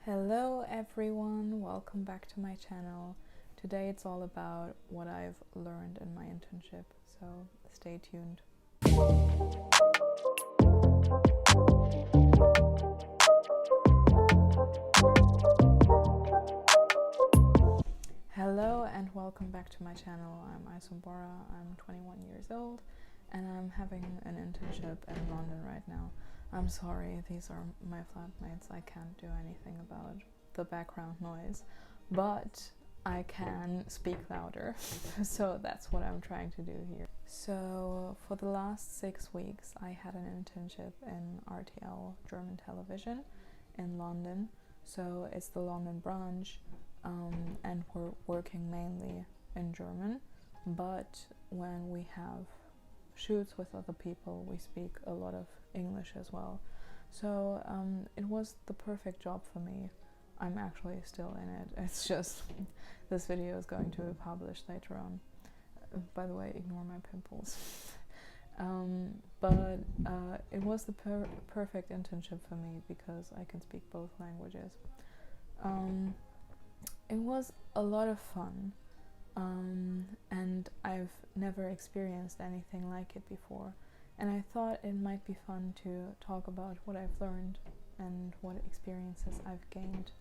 Hello everyone, welcome back to my channel. Today it's all about what I've learned in my internship, so stay tuned. Hello and welcome back to my channel. I'm Isumbora, I'm 21 years old and I'm having an internship in London right now. I'm sorry, these are my flatmates. I can't do anything about the background noise, but I can speak louder, so that's what I'm trying to do here. So for the last 6 weeks, I had an internship in RTL German television in London. So it's the London branch, and we're working mainly in German, but when we have shoots with other people, we speak a lot of English as well. So it was the perfect job for me. I'm actually still in it. It's just this video is going to be published later on. By the way, ignore my pimples. But it was the perfect internship for me because I can speak both languages. It was a lot of fun. And I've never experienced anything like it before, and I thought it might be fun to talk about what I've learned and what experiences I've gained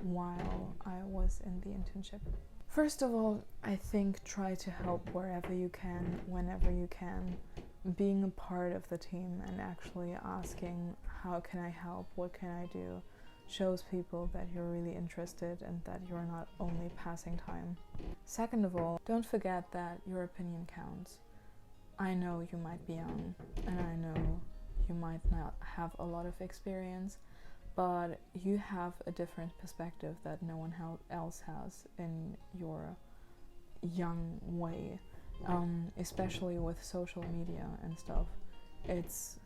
while I was in the internship. First of all, I think try to help wherever you can, whenever you can, being a part of the team and actually asking how can I help, what can I do, shows people that you're really interested and that you're not only passing time. Second of all, don't forget that your opinion counts. I know you might be young and I know you might not have a lot of experience, but you have a different perspective that no one else has in your young way, especially with social media and stuff. It's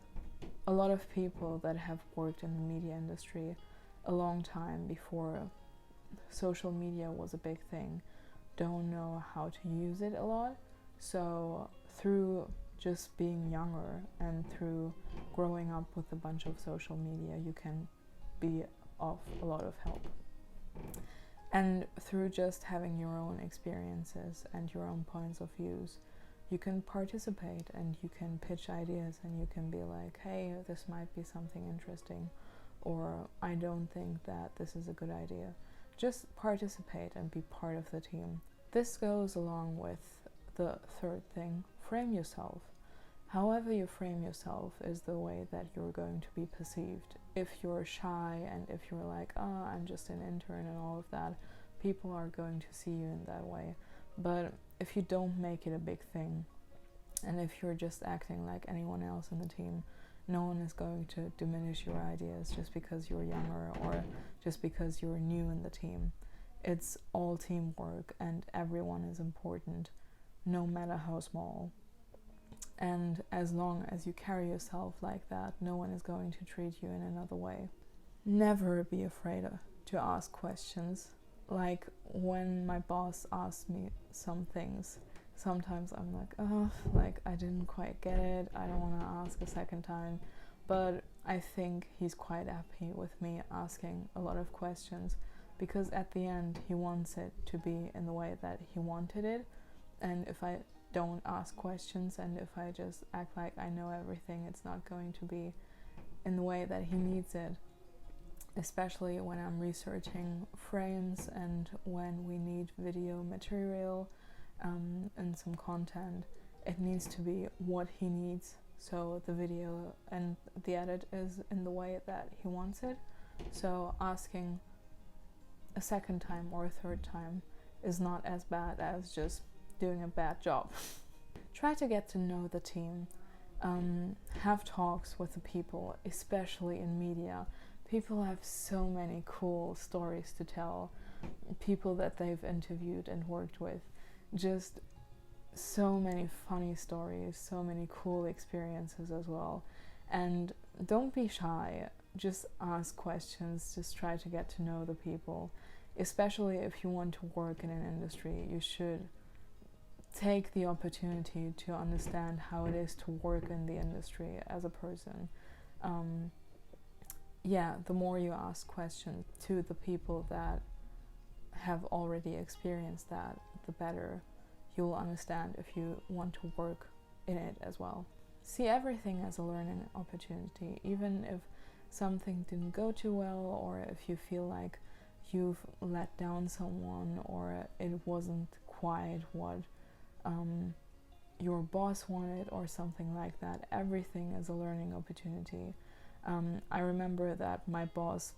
a lot of people that have worked in the media industry a long time before social media was a big thing, don't know how to use it a lot. So through just being younger and through growing up with a bunch of social media, you can be of a lot of help. And through just having your own experiences and your own points of views, you can participate and you can pitch ideas and you can be like, hey, this might be something interesting, or I don't think that this is a good idea. Just participate and be part of the team. This goes along with the third thing, frame yourself. However you frame yourself is the way that you're going to be perceived. If you're shy and if you're like, oh, I'm just an intern and all of that, people are going to see you in that way. But if you don't make it a big thing, and if you're just acting like anyone else in the team, no one is going to diminish your ideas just because you're younger or just because you're new in the team. It's all teamwork and everyone is important, no matter how small. And as long as you carry yourself like that, no one is going to treat you in another way. Never be afraid to ask questions. Like when my boss asks me some things, sometimes I'm like, oh, like I didn't quite get it, I don't want to ask a second time. But I think he's quite happy with me asking a lot of questions, because at the end he wants it to be in the way that he wanted it. And if I don't ask questions and if I just act like I know everything, it's not going to be in the way that he needs it. Especially when I'm researching frames and when we need video material and some content, it needs to be what he needs. So the video and the edit is in the way that he wants it. So asking a second time or a third time is not as bad as just doing a bad job. Try to get to know the team. Have talks with the people, especially in media. People have so many cool stories to tell, people that they've interviewed and worked with. Just so many funny stories, so many cool experiences as well. And don't be shy, just ask questions, just try to get to know the people. Especially if you want to work in an industry, you should take the opportunity to understand how it is to work in the industry as a person. yeah, the more you ask questions to the people that have already experienced that, the better you'll understand if you want to work in it as well. See everything as a learning opportunity, even if something didn't go too well, or if you feel like you've let down someone, or it wasn't quite what your boss wanted, or something like that. Everything is a learning opportunity. I remember that my boss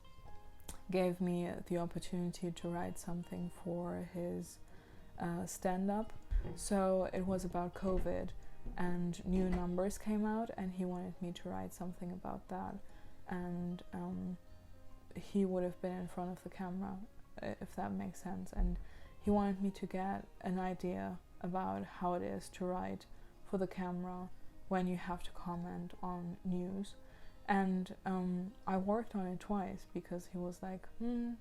gave me the opportunity to write something for his stand-up. So it was about COVID, and new numbers came out, and he wanted me to write something about that. And he would have been in front of the camera, if that makes sense. And he wanted me to get an idea about how it is to write for the camera when you have to comment on news. And I worked on it twice, because he was like, you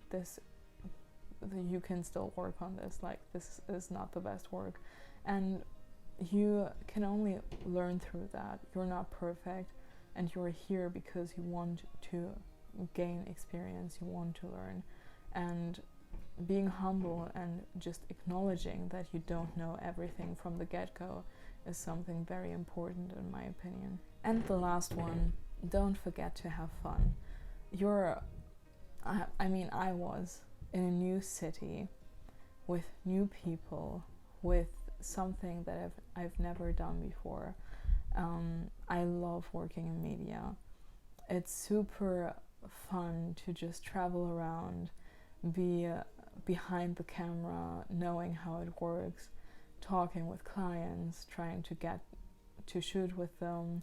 can still work on this, like this is not the best work. And you can only learn through that. You're not perfect, and you're here because you want to gain experience, you want to learn. And being humble and just acknowledging that you don't know everything from the get-go is something very important, in my opinion. And the last one, don't forget to have fun. I was in a new city with new people, with something that I've never done before. I love working in media. It's super fun to just travel around, be behind the camera, knowing how it works, talking with clients, trying to get to shoot with them,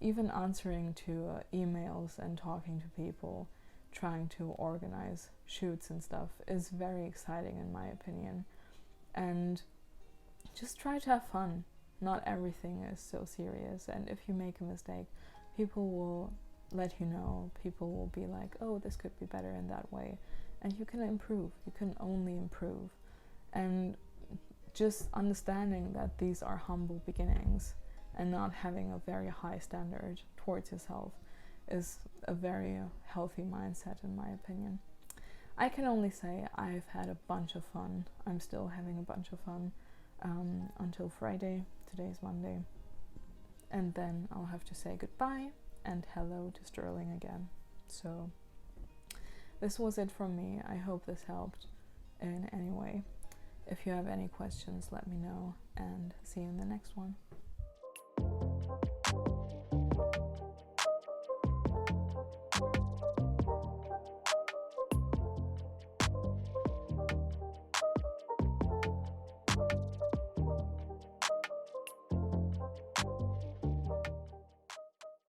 even answering to emails and talking to people, trying to organize shoots and stuff is very exciting, in my opinion. And just try to have fun. Not everything is so serious, and if you make a mistake, people will let you know. People will be like, oh, this could be better in that way, and you can improve. You can only improve. And just understanding that these are humble beginnings, and not having a very high standard towards yourself is a very healthy mindset, in my opinion. I can only say I've had a bunch of fun. I'm still having a bunch of fun until Friday. Today's Monday. And then I'll have to say goodbye and hello to Sterling again. So this was it from me. I hope this helped in any way. If you have any questions, let me know, and see you in the next one.